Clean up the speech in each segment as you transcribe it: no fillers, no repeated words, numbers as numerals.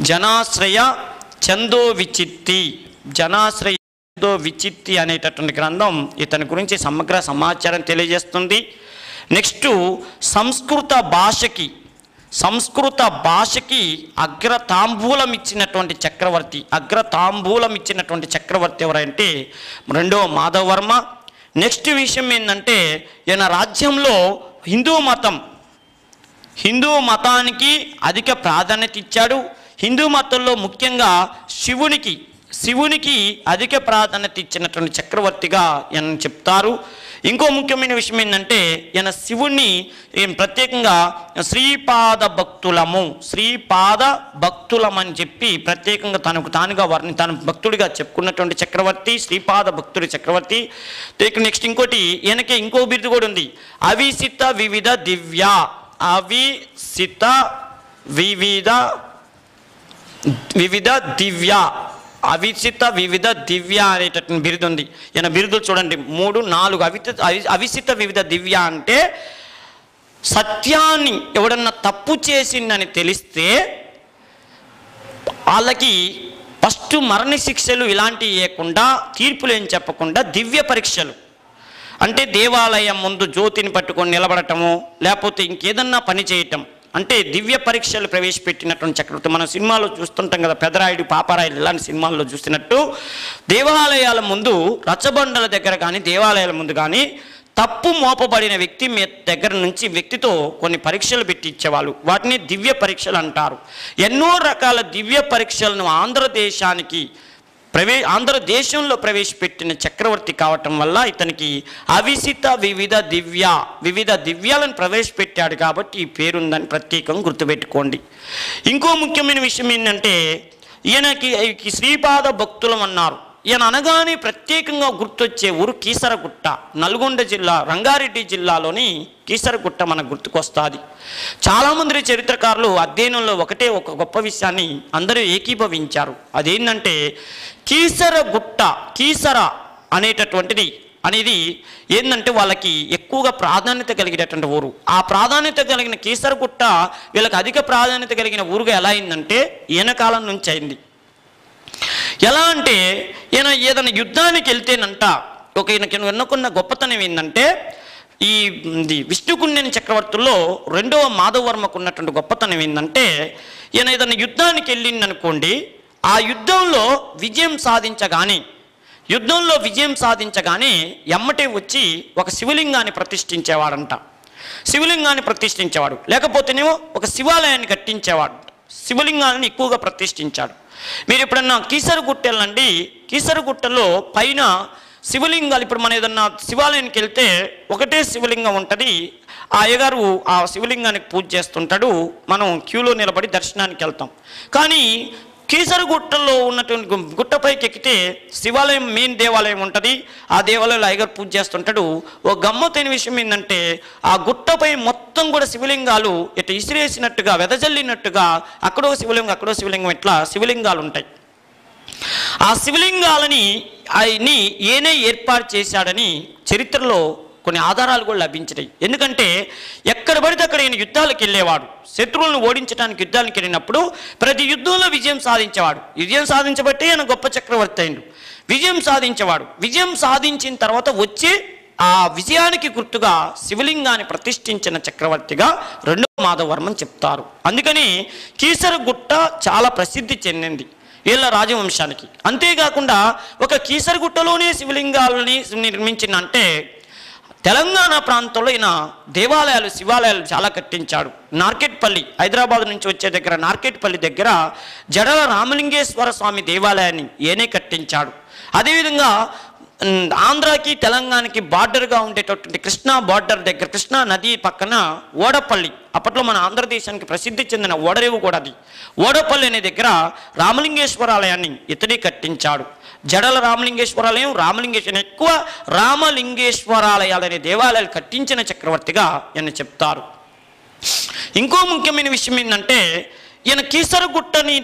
జనాశ్రయ చందో విచిత్తి, జనాశ్రయ చందో విచిత్తి అనేటటువంటి గ్రంథం ఇతని గురించి సమగ్ర సమాచారం తెలియజేస్తుంది. నెక్స్ట్ సంస్కృత భాషకి అగ్రతాంబూలం ఇచ్చినటువంటి చక్రవర్తి ఎవరంటే రెండవ మాధవవర్మ. నెక్స్ట్ విషయం ఏంటంటే ఈయన రాజ్యంలో హిందూ మతానికి అధిక ప్రాధాన్యత ఇచ్చాడు. హిందూ మతంలో ముఖ్యంగా శివునికి అధిక ప్రాధాన్యత ఇచ్చినటువంటి చక్రవర్తిగా ఈయన చెప్తారు. ఇంకో ముఖ్యమైన విషయం ఏంటంటే ఈయన శివుణ్ణి ప్రత్యేకంగా శ్రీపాద భక్తులం అని చెప్పి ప్రత్యేకంగా తన భక్తుడిగా చెప్పుకున్నటువంటి చక్రవర్తి, శ్రీపాద భక్తుడి చక్రవర్తి. నెక్స్ట్ ఇంకోటి ఈయనకి ఇంకో బిరుదు కూడా ఉంది, అవిసిత వివిధ దివ్య అనేటటువంటి బిరుదు ఉంది. ఈయన బిరుదులు చూడండి 3, 4. అవిసిత వివిధ దివ్య అంటే సత్యాన్ని ఎవడన్నా తప్పు చేసిందని తెలిస్తే వాళ్ళకి ఫస్ట్ మరణ శిక్షలు ఇలాంటివి లేకుండా, తీర్పులు ఏం చెప్పకుండా దివ్య పరీక్షలు అంటే దేవాలయం ముందు జ్యోతిని పట్టుకొని నిలబడటము, లేకపోతే ఇంకేదన్నా పని చేయటం, అంటే దివ్య పరీక్షలు ప్రవేశపెట్టినటువంటి చక్రవర్తి. మనం సినిమాలో చూస్తుంటాం కదా, పెదరాయుడు పాపారాయుడు ఇలాంటి సినిమాల్లో చూసినట్టు దేవాలయాల ముందు, రచ్చబండల దగ్గర కానీ దేవాలయాల ముందు కానీ తప్పు మోపబడిన వ్యక్తి దగ్గర నుంచి వ్యక్తితో కొన్ని పరీక్షలు పెట్టి ఇచ్చేవాళ్ళు. వాటిని దివ్య పరీక్షలు అంటారు. ఎన్నో రకాల దివ్య పరీక్షలను ఆంధ్రదేశంలో ప్రవేశపెట్టిన చక్రవర్తి కావటం వల్ల ఇతనికి అవిసిత వివిధ దివ్యాలను ప్రవేశపెట్టాడు కాబట్టి ఈ పేరుందని ప్రత్యేకంగా గుర్తుపెట్టుకోండి. ఇంకో ముఖ్యమైన విషయం ఏంటంటే ఈయనకి శ్రీపాద భక్తులం అన్నారు. ఈయన అనగానే ప్రత్యేకంగా గుర్తొచ్చే ఊరు కీసరగుట్ట, నల్గొండ జిల్లా, రంగారెడ్డి జిల్లాలోని కీసరగుట్ట మనకు గుర్తుకొస్తుంది. చాలామంది చరిత్రకారులు అధ్యయనంలో ఒక గొప్ప విషయాన్ని అందరూ ఏకీభవించారు. అదేంటంటే కీసర అనేది ఏంటంటే వాళ్ళకి ఎక్కువగా ప్రాధాన్యత కలిగినటువంటి ఊరు. ఆ ప్రాధాన్యత కలిగిన కీసరగుట్ట వీళ్ళకి అధిక ప్రాధాన్యత కలిగిన ఊరుగా ఎలా అయిందంటే ఈయన కాలం నుంచి అయింది. ఎలా అంటే ఈయన ఏదైనా యుద్ధానికి వెళ్తేనంట ఈయనకి ఎన్నుకున్న గొప్పతనం ఏంటంటే ఈ విష్ణుకుండిన చక్రవర్తుల్లో రెండవ మాధవవర్మకు ఉన్నటువంటి గొప్పతనం ఏంటంటే ఈయన ఏదైనా యుద్ధానికి వెళ్ళిందనుకోండి, ఆ యుద్ధంలో విజయం సాధించగానే ఎమ్మటే వచ్చి ఒక శివలింగాన్ని ప్రతిష్ఠించేవాడు. లేకపోతేనేమో ఒక శివాలయాన్ని కట్టించేవాడు. శివలింగాన్ని ఎక్కువగా ప్రతిష్ఠించాడు. మీరు ఎప్పుడన్నా కీసరగుట్ట వెళ్ళండి, కీసరగుట్టలో పైన శివలింగాలు, ఇప్పుడు మనం ఏదన్నా శివాలయానికి వెళ్తే ఒకటే శివలింగం ఉంటుంది. ఆ అయ్యగారు ఆ శివలింగానికి పూజ చేస్తుంటాడు, మనం క్యూలో నిలబడి దర్శనానికి వెళ్తాం. కానీ కీసరగుట్టలో ఉన్నటువంటి గుట్టపైకి ఎక్కితే శివాలయం, మెయిన్ దేవాలయం ఉంటుంది. ఆ దేవాలయంలో అయ్యగారు పూజ చేస్తుంటాడు. ఒక గమ్మత్తైన విషయం ఏంటంటే ఆ గుట్టపై మొత్తం కూడా శివలింగాలు ఇట్లా ఇసిరేసినట్టుగా, వెదజల్లినట్టుగా అక్కడో శివలింగం ఇట్లా శివలింగాలు ఉంటాయి. ఆ శివలింగాలని ఈయనే ఏర్పాటు చేశాడని చరిత్రలో కొన్ని ఆధారాలు కూడా లభించినాయి. ఎందుకంటే ఎక్కడ పడితే అక్కడ ఈయన యుద్ధాలకు వెళ్ళేవాడు. శత్రువులను ఓడించడానికి యుద్ధానికి వెళ్ళినప్పుడు ప్రతి యుద్ధంలో విజయం సాధించేవాడు. విజయం సాధించబట్టే ఆయన గొప్ప చక్రవర్తి అయిండు. విజయం సాధించిన తర్వాత వచ్చి ఆ విజయానికి గుర్తుగా శివలింగాన్ని ప్రతిష్ఠించిన చక్రవర్తిగా రెండవ మాధవవర్మని చెప్తారు. అందుకని కీసరగుట్ట చాలా ప్రసిద్ధి చెందింది వీళ్ళ రాజవంశానికి. అంతేకాకుండా ఒక కీసరగుట్టలోనే శివలింగాలని నిర్మించిన అంటే తెలంగాణ ప్రాంతంలో ఈయన శివాలయాలు చాలా కట్టించాడు. నార్కెట్పల్లి, హైదరాబాద్ నుంచి వచ్చే దగ్గర నార్కెట్పల్లి దగ్గర జడల రామలింగేశ్వర స్వామి దేవాలయాన్ని ఈయనే కట్టించాడు. అదేవిధంగా ఆంధ్రాకి తెలంగాణకి బార్డర్గా ఉండేటటువంటి కృష్ణా బార్డర్ దగ్గర, కృష్ణా నది పక్కన ఓడపల్లి, అప్పట్లో మన ఆంధ్రదేశానికి ప్రసిద్ధి చెందిన ఓడరేవు కూడా అది, ఓడపల్లి అనే దగ్గర రామలింగేశ్వరాలయాన్ని ఇతడే కట్టించాడు. జడల రామలింగేశ్వరాలయం, ఎక్కువ రామలింగేశ్వరాలయాలు అనే దేవాలయాలు కట్టించిన చక్రవర్తిగా ఈయన చెప్తారు. ఇంకో ముఖ్యమైన విషయం ఏంటంటే ఈయన కీసరగుట్టని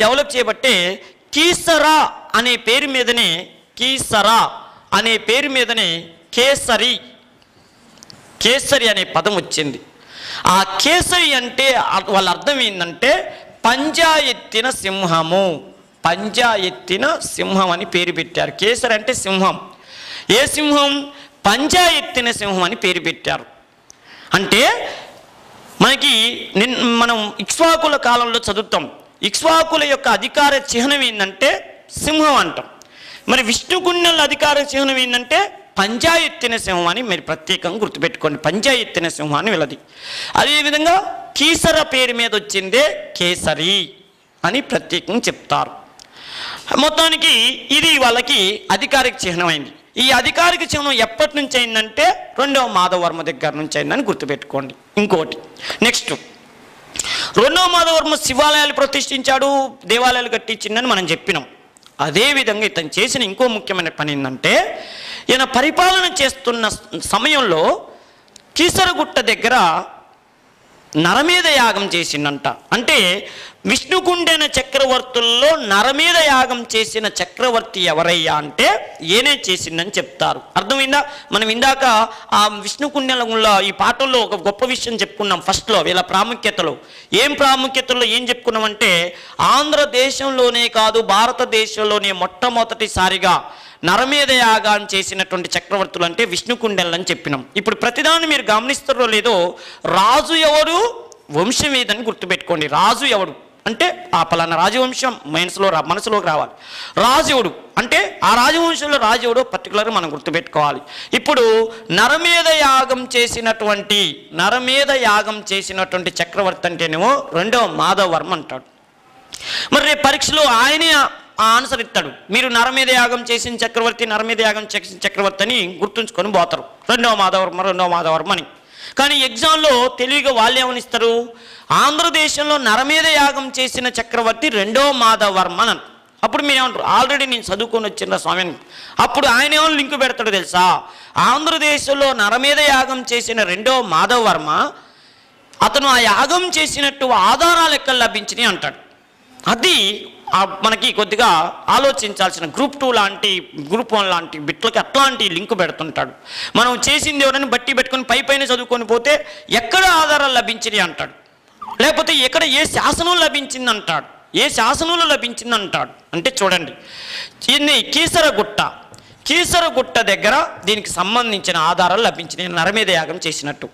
డెవలప్ చేయబట్టే కీసరా అనే పేరు మీదనే కేసరి అనే పదం వచ్చింది. ఆ కేసరి అంటే వాళ్ళ అర్థం ఏంటంటే పంజా ఎత్తిన సింహము. పంజా ఎత్తిన సింహం అని పేరు పెట్టారు. కేసరి అంటే సింహం. ఏ సింహం? పంజా ఎత్తిన సింహం అని పేరు పెట్టారు. అంటే మనకి మనం ఇక్ష్వాకుల కాలంలో చదువుతాం. ఇక్ష్వాకుల యొక్క అధికార చిహ్నం ఏంటంటే సింహం అంటాం. మరి విష్ణుకుండల అధికార చిహ్నం ఏంటంటే పంజా ఎత్తిన సింహం అని మీరు ప్రత్యేకంగా గుర్తుపెట్టుకోండి. పంజా ఎత్తిన సింహం అని వీళ్ళది. అదేవిధంగా కీసర పేరు మీద వచ్చిందే కేసరి అని ప్రత్యేకంగా చెప్తారు. మొత్తానికి ఇది వాళ్ళకి అధికారిక చిహ్నమైంది. ఈ అధికారిక చిహ్నం ఎప్పటి నుంచి అయిందంటే 2వ మాధవవర్మ దగ్గర నుంచి అయిందని గుర్తుపెట్టుకోండి. ఇంకోటి నెక్స్ట్ 2వ మాధవవర్మ శివాలయాలు ప్రతిష్ఠించాడు, దేవాలయాలు కట్టించిందని మనం చెప్పినాం. అదేవిధంగా ఇతను చేసిన ఇంకో ముఖ్యమైన పని ఏంటంటే ఈయన పరిపాలన చేస్తున్న సమయంలో కీసరగుట్ట దగ్గర నరమేధ యాగం చేసిందంట. అంటే విష్ణుకుండెన చక్రవర్తుల్లో నరమేధ యాగం చేసిన చక్రవర్తి ఎవరయ్యా అంటే ఏనే చేసిందని చెప్తారు. అర్థమైందా? మనం ఇందాక ఆ విష్ణుకుండెల ఈ పాఠంలో ఒక గొప్ప విషయం చెప్పుకున్నాం. ఫస్ట్లో వీళ్ళ ప్రాముఖ్యతలో ఏం చెప్పుకున్నామంటే ఆంధ్రదేశంలోనే కాదు భారతదేశంలోనే మొట్టమొదటిసారిగా నరమేధ యాగం చేసినటువంటి చక్రవర్తులు అంటే విష్ణుకుండెలు అని చెప్పినాం. ఇప్పుడు ప్రతిదాన్ని మీరు గమనిస్తారో లేదో రాజు ఎవరు, వంశం ఏదని గుర్తుపెట్టుకోండి. రాజు ఎవడు అంటే ఆ పలానా రాజవంశం మనసులోకి రావాలి. రాజు ఎవడు అంటే ఆ రాజవంశంలో రాజు ఎవడో పర్టికులర్గా మనం గుర్తుపెట్టుకోవాలి. ఇప్పుడు నరమేధ యాగం చేసినటువంటి చక్రవర్తి అంటేనేమో 2వ మాధవవర్మ అంటాడు. మరి రేపు పరీక్షలో ఆయనే ఆన్సర్ ఇస్తాడు. మీరు నరమేధ యాగం చేసిన చక్రవర్తి అని గుర్తుంచుకొని పోతారు 2వ మాధవవర్మ అని. కానీ ఎగ్జామ్లో తెలివిగా వాళ్ళు ఏమని ఇస్తారు? ఆంధ్రదేశంలో నరమేధ యాగం చేసిన చక్రవర్తి 2వ మాధవవర్మ అని. అప్పుడు మీరు ఏమంటారు? ఆల్రెడీ నేను చదువుకొని వచ్చిన స్వామిని. అప్పుడు ఆయన ఏమో లింక్ పెడతాడు తెలుసా? ఆంధ్రదేశంలో నరమేధ యాగం చేసిన 2వ మాధవవర్మ అతను ఆ యాగం చేసినట్టు ఆధారాలు ఎక్కడ లభించినాయి అంటాడు. అది మనకి కొద్దిగా ఆలోచించాల్సిన గ్రూప్ 2 లాంటి గ్రూప్ 1 లాంటి బిట్లకి అట్లాంటి లింక్ పెడుతుంటాడు. మనం చేసింది ఎవరైనా బట్టి పెట్టుకొని పైన చదువుకొని పోతే ఎక్కడ ఆధారాలు లభించినాయి అంటాడు, లేకపోతే ఎక్కడ ఏ శాసనం లభించింది అంటాడు, ఏ శాసనంలో లభించింది అంటాడు. అంటే చూడండి, దీన్ని కీసరగుట్ట దగ్గర దీనికి సంబంధించిన ఆధారాలు లభించినాయి నరమేధ యాగం చేసినట్టు.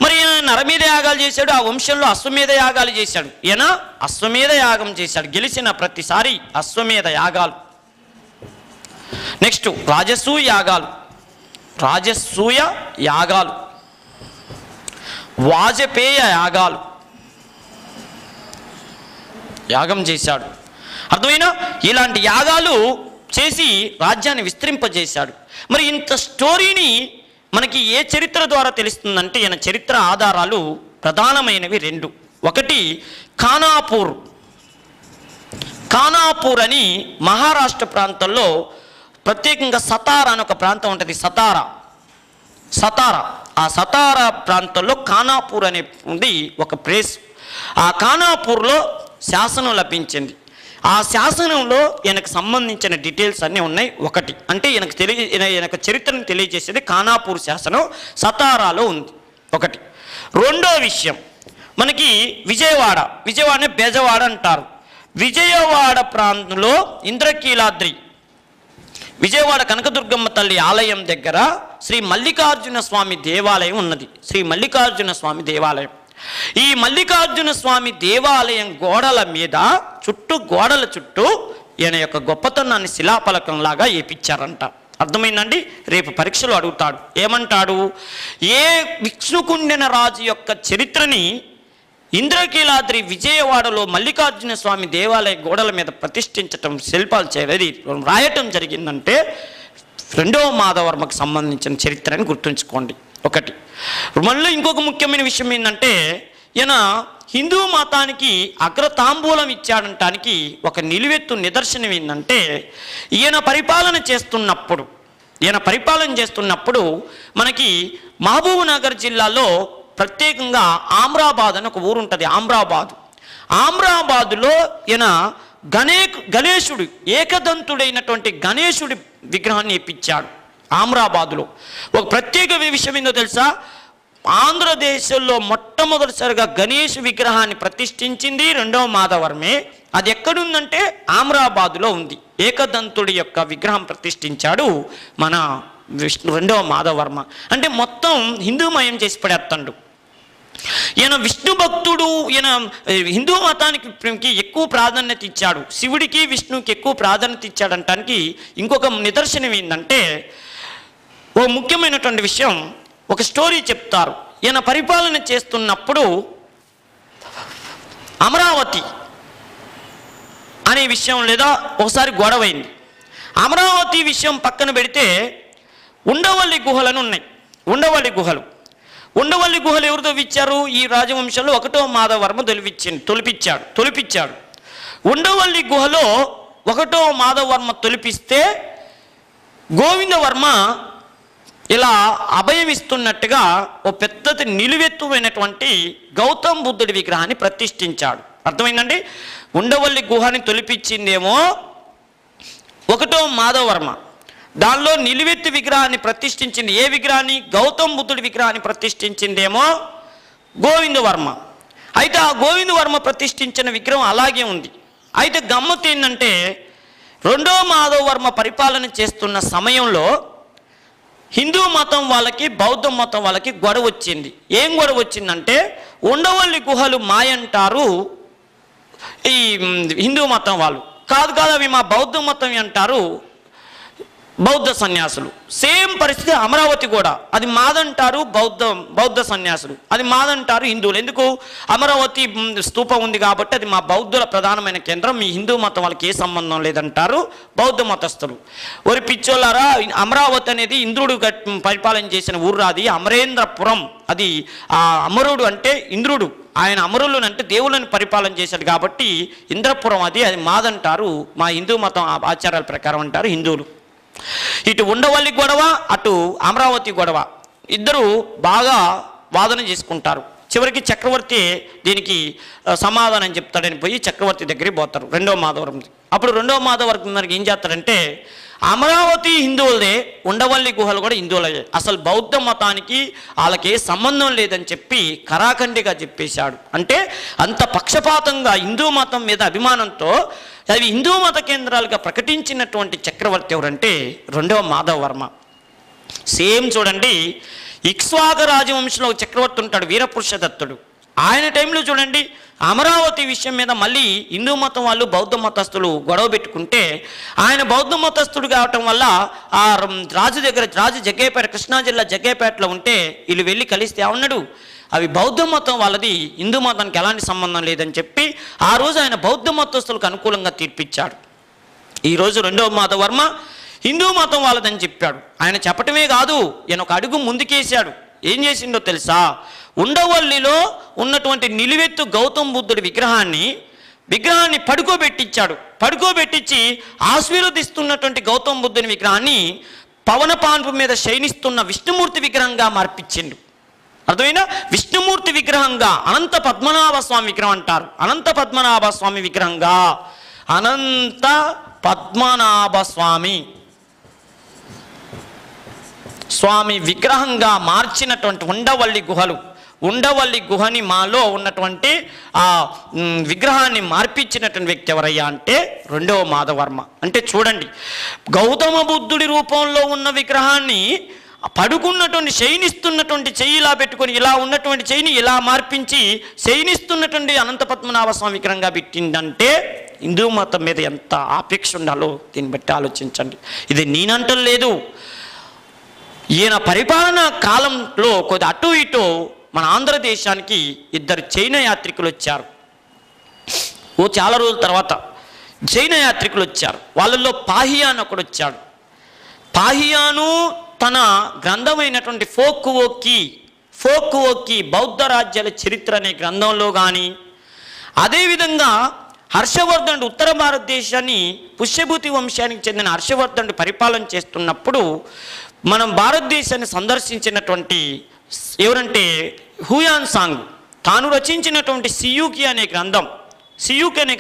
మరి ఈయన నరమేధ యాగాలు చేశాడు, ఆ వంశంలో అశ్వమేధ యాగాలు చేశాడు. ఈయన అశ్వమేధ యాగం చేశాడు, గెలిచిన ప్రతిసారి అశ్వమేధ యాగాలు. నెక్స్ట్ రాజసూయ యాగాలు, వాజపేయ యాగం చేశాడు. అర్థమైనా? ఇలాంటి యాగాలు చేసి రాజ్యాన్ని విస్తరింపజేశాడు. మరి ఇంత స్టోరీని మనకి ఏ చరిత్ర ద్వారా తెలుస్తుందంటే ఈయన చరిత్ర ఆధారాలు ప్రధానమైనవి 2. ఒకటి ఖానాపూర్ అని మహారాష్ట్ర ప్రాంతంలో ప్రత్యేకంగా సతారా అని ఒక ప్రాంతం ఉంటుంది. సతారా ఆ సతారా ప్రాంతంలో ఖానాపూర్ అనేది ఒక ప్లేస్. ఆ ఖానాపూర్లో శాసనం లభించింది. ఆ శాసనంలో ఈయనకు సంబంధించిన డీటెయిల్స్ అన్నీ ఉన్నాయి. ఒకటి అంటే ఈయనకు చరిత్రను తెలియజేసేది ఖానాపూర్ శాసనం సతారాలో ఉంది ఒకటి. రెండో విషయం మనకి విజయవాడని బెజవాడ అంటారు. విజయవాడ ప్రాంతంలో ఇంద్రకీలాద్రి, విజయవాడ కనకదుర్గమ్మ తల్లి ఆలయం దగ్గర శ్రీ మల్లికార్జున స్వామి దేవాలయం ఉన్నది. శ్రీ మల్లికార్జున స్వామి దేవాలయం. ఈ మల్లికార్జున స్వామి దేవాలయం గోడల చుట్టూ ఈయన యొక్క గొప్పతనాన్ని శిలాఫలకంలాగా ఏపించారంట. అర్థమైందండి? రేపు పరీక్షలు అడుగుతాడు. ఏమంటాడు? ఏ విష్ణుకుండెన రాజు యొక్క చరిత్రని ఇంద్రకీలాద్రి విజయవాడలో మల్లికార్జున స్వామి దేవాలయ గోడల మీద ప్రతిష్ఠించటం, శిల్పాలు చేయలేదు రాయటం జరిగిందంటే 2వ మాధవవర్మకు సంబంధించిన చరిత్ర అని గుర్తుంచుకోండి. ఒకటి. మళ్ళీ ఇంకొక ముఖ్యమైన విషయం ఏంటంటే ఈయన హిందూ మతానికి అగ్రతాంబూలం ఇచ్చాడంటానికి ఒక నిలువెత్తు నిదర్శనం ఏంటంటే ఈయన పరిపాలన చేస్తున్నప్పుడు మనకి మహబూబ్ నగర్ జిల్లాలో ప్రత్యేకంగా ఆమ్రాబాద్ అని ఒక ఊరు ఉంటుంది. ఆమ్రాబాదులో ఈయన గణేశుడు ఏకదంతుడైనటువంటి గణేశుడి విగ్రహాన్ని ఇప్పించాడు. ఆమ్రాబాదులో ఒక ప్రత్యేక విషయం ఏందో తెలుసా? ఆంధ్రదేశంలో మొట్టమొదటిసారిగా గణేష్ విగ్రహాన్ని ప్రతిష్ఠించింది రెండవ మాధవర్మే. అది ఎక్కడుందంటే అమరాబాదులో ఉంది. ఏకదంతుడి యొక్క విగ్రహం ప్రతిష్ఠించాడు మన రెండవ మాధవర్మ. అంటే మొత్తం హిందూమయం చేసి పడేస్తాడు. ఈయన విష్ణు భక్తుడు. ఈయన హిందూ మతానికి ఎక్కువ ప్రాధాన్యత ఇచ్చాడు. శివుడికి విష్ణువుకి ఎక్కువ ప్రాధాన్యత ఇచ్చాడంటానికి ఇంకొక నిదర్శనం ఏంటంటే, ఓ ముఖ్యమైనటువంటి విషయం, ఒక స్టోరీ చెప్తారు. ఈయన పరిపాలన చేస్తున్నప్పుడు అమరావతి అనే విషయం లేదా ఒకసారి గొడవైంది. అమరావతి విషయం పక్కన పెడితే ఉండవల్లి గుహలను ఉన్నాయి. ఉండవల్లి గుహలు ఎవరు తొలిపించారు? ఈ రాజవంశంలో 1వ మాధవర్మ తొలిపించాడు. ఉండవల్లి గుహలో 1వ మాధవర్మ తొలిపిస్తే గోవిందవర్మ ఇలా అభయం ఇస్తున్నట్టుగా ఓ పెద్దది నిలువెత్తువైనటువంటి గౌతమ్ బుద్ధుడి విగ్రహాన్ని ప్రతిష్ఠించాడు. అర్థమైందండి? ఉండవల్లి గుహని తొలిపించిందేమో 1వ మాధవర్మ, దానిలో నిలువెత్తు విగ్రహాన్ని ప్రతిష్ఠించింది ఏ విగ్రహాన్ని? గౌతమ్ బుద్ధుడి విగ్రహాన్ని ప్రతిష్ఠించిందేమో గోవిందవర్మ. అయితే ఆ గోవిందవర్మ ప్రతిష్ఠించిన విగ్రహం అలాగే ఉంది. అయితే గమ్మత్తు ఏంటంటే, 2వ మాధవర్మ పరిపాలన చేస్తున్న సమయంలో హిందూ మతం వాళ్ళకి బౌద్ధ మతం వాళ్ళకి గొడవ వచ్చింది. ఏం గొడవ వచ్చిందంటే, ఉండవల్లి గుహలు మాయంటారు ఈ హిందూ మతం వాళ్ళు, కాదు అవి మా బౌద్ధ మతం అంటారు బౌద్ధ సన్యాసులు. సేమ్ పరిస్థితి అమరావతి కూడా, అది మాదంటారు బౌద్ధ సన్యాసులు, అది మాదంటారు హిందువులు. ఎందుకు? అమరావతి స్తూపం ఉంది కాబట్టి అది మా బౌద్ధుల ప్రధానమైన కేంద్రం, మీ హిందూ మతం వాళ్ళకి ఏ సంబంధం లేదంటారు బౌద్ధ మతస్థులు. ఒరి పిచ్చోళ్ళారా, అమరావతి అనేది ఇంద్రుడు పరిపాలన చేసిన ఊరు. అది అమరేంద్రపురం. అది ఆ అమరుడు అంటే ఇంద్రుడు, ఆయన అమరులను అంటే దేవుళ్ళని పరిపాలన చేశాడు కాబట్టి ఇంద్రపురం అది మాదంటారు, మా హిందూ మతం ఆచారాల ప్రకారం అంటారు హిందువులు. ఇటు ఉండవల్లి గొడవ, అటు అమరావతి గొడవ, ఇద్దరు బాగా వాదన చేసుకుంటారు. చివరికి చక్రవర్తి దీనికి సమాధానం చెప్తాడని పోయి చక్రవర్తి దగ్గరికి పోతారు 2వ మాధవరం. అప్పుడు 2వ మాధవరం మనకి ఏం చేస్తారంటే, అమరావతి హిందువులదే, ఉండవల్లి గుహలు కూడా హిందువులదే, అసలు బౌద్ధ మతానికి వాళ్ళకి ఏ సంబంధం లేదని చెప్పి కరాఖండిగా చెప్పేశాడు. అంటే అంత పక్షపాతంగా హిందూ మతం మీద అభిమానంతో అవి హిందూ మత కేంద్రాలుగా ప్రకటించినటువంటి చక్రవర్తి ఎవరంటే 2వ మాధవర్మ. సేమ్ చూడండి, ఇక్ష్వాకు రాజవంశంలో చక్రవర్తి ఉంటాడు వీరపురుషదత్తుడు. ఆయన టైంలో చూడండి, అమరావతి విషయం మీద మళ్ళీ హిందూ మతం వాళ్ళు బౌద్ధ మతస్థులు గొడవ పెట్టుకుంటే, ఆయన బౌద్ధ మతస్థుడు కావటం వల్ల ఆ రాజు జగ్గేపేట, కృష్ణా జిల్లా జగ్గేపేటలో ఉంటే వీళ్ళు వెళ్ళి కలిస్తే ఉన్నాడు, అవి బౌద్ధ మతం వాళ్ళది, హిందూ మతానికి ఎలాంటి సంబంధం లేదని చెప్పి ఆ రోజు ఆయన బౌద్ధ మతస్థులకు అనుకూలంగా తీర్పిచ్చాడు. ఈరోజు 2వ మాధవర్మ హిందూ మతం వాళ్ళదని చెప్పాడు. ఆయన చెప్పటమే కాదు, ఈయన ఒక అడుగు ముందుకేశాడు. ఏం చేసిండో తెలుసా? ఉండవల్లిలో ఉన్నటువంటి నిలువెత్తు గౌతమ్ బుద్ధుడి విగ్రహాన్ని పడుకోబెట్టించి ఆశీర్వదిస్తున్నటువంటి గౌతమ్ బుద్ధుని విగ్రహాన్ని పవన పాన్పు మీద శయనిస్తున్న విష్ణుమూర్తి విగ్రహంగా మార్పించిండు. అర్థమైనా? విష్ణుమూర్తి విగ్రహంగా అనంత పద్మనాభ స్వామి విగ్రహం అంటారు. అనంత పద్మనాభ స్వామి విగ్రహంగా, అనంత పద్మనాభ స్వామి విగ్రహంగా మార్చినటువంటి ఉండవల్లి గుహని మాలో ఉన్నటువంటి ఆ విగ్రహాన్ని మార్పించినటువంటి వ్యక్తి ఎవరయ్యా అంటే 2వ మాధవర్మ. అంటే చూడండి, గౌతమ బుద్ధుడి రూపంలో ఉన్న విగ్రహాన్ని పడుకున్నటువంటి శయనిస్తున్నటువంటి చెయ్యి ఇలా పెట్టుకొని, ఇలా ఉన్నటువంటి చెయ్యిని ఇలా మార్పించి శయనిస్తున్నటువంటి అనంత పద్మనాభ స్వామి విగ్రహంగా పెట్టిందంటే హిందూ మతం మీద ఎంత ఆపేక్ష ఉండాలో దీన్ని బట్టి ఆలోచించండి. ఇది నేనంటం లేదు. ఈయన పరిపాలన కాలంలో కొద్ది అటు ఇటు మన ఆంధ్రదేశానికి 2 చైనా యాత్రికులు వచ్చారు. చాలా రోజుల తర్వాత చైనా యాత్రికులు వచ్చారు. వాళ్ళల్లో పాహియాన్ ఒకడు వచ్చాడు. పాహియాను తన గ్రంథమైనటువంటి ఫోక్ ఓకి బౌద్ధ రాజ్యాల చరిత్ర అనే గ్రంథంలో కానీ, అదేవిధంగా హర్షవర్ధనుడు ఉత్తర భారతదేశాన్ని పుష్యభూతి వంశానికి చెందిన హర్షవర్ధనుడు పరిపాలన చేస్తున్నప్పుడు మనం భారతదేశాన్ని సందర్శించినటువంటి ఎవరంటే హుయాన్ సాంగ్, తాను రచించినటువంటి సియూకి అనే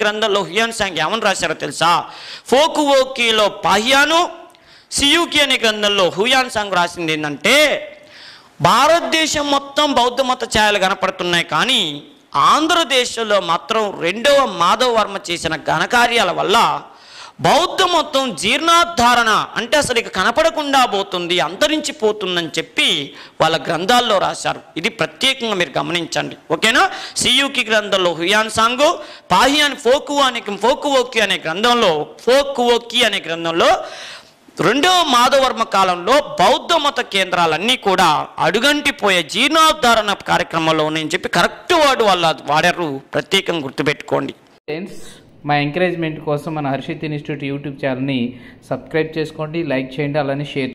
గ్రంథంలో హుయాన్ సాంగ్ ఏమని రాశారో తెలుసా? ఫోక్ ఓకిలో పాహియాను, సియూకి అనే గ్రంథంలో హుయాన్ సాంగ్ రాసింది ఏంటంటే, భారతదేశం మొత్తం బౌద్ధ మత ఛాయలు కనపడుతున్నాయి, కానీ ఆంధ్రదేశంలో మాత్రం రెండవ మాధవవర్మ చేసిన ఘనకార్యాల వల్ల బౌద్ధం మొత్తం జీర్ణోద్ధారణ అంటే అసలు ఇక కనపడకుండా పోతుంది, అంతరించిపోతుందని చెప్పి వాళ్ళ గ్రంథాల్లో రాశారు. ఇది ప్రత్యేకంగా మీరు గమనించండి, ఓకేనా. సియుకి గ్రంథంలో హుయాన్ సాంగు, పాహియాన్ ఫోకువోకి అనే గ్రంథంలో రెండవ మాధవవర్మ కాలంలో బౌద్ధ మత కేంద్రాలన్నీ కూడా అడుగంటిపోయే జీర్ణోద్ధారణ కార్యక్రమంలో ఉన్నాయని చెప్పి కరెక్ట్ వర్డ్ వాళ్ళు వాడారు, ప్రత్యేకంగా గుర్తుపెట్టుకోండి. మా ఎంకరేజ్మెంట్ కోసం మన హర్షిత్ ఇన్స్టిట్యూట్ యూట్యూబ్ ఛానల్ని సబ్స్క్రైబ్ చేసుకోండి, లైక్ చేయండి, అలానే షేర్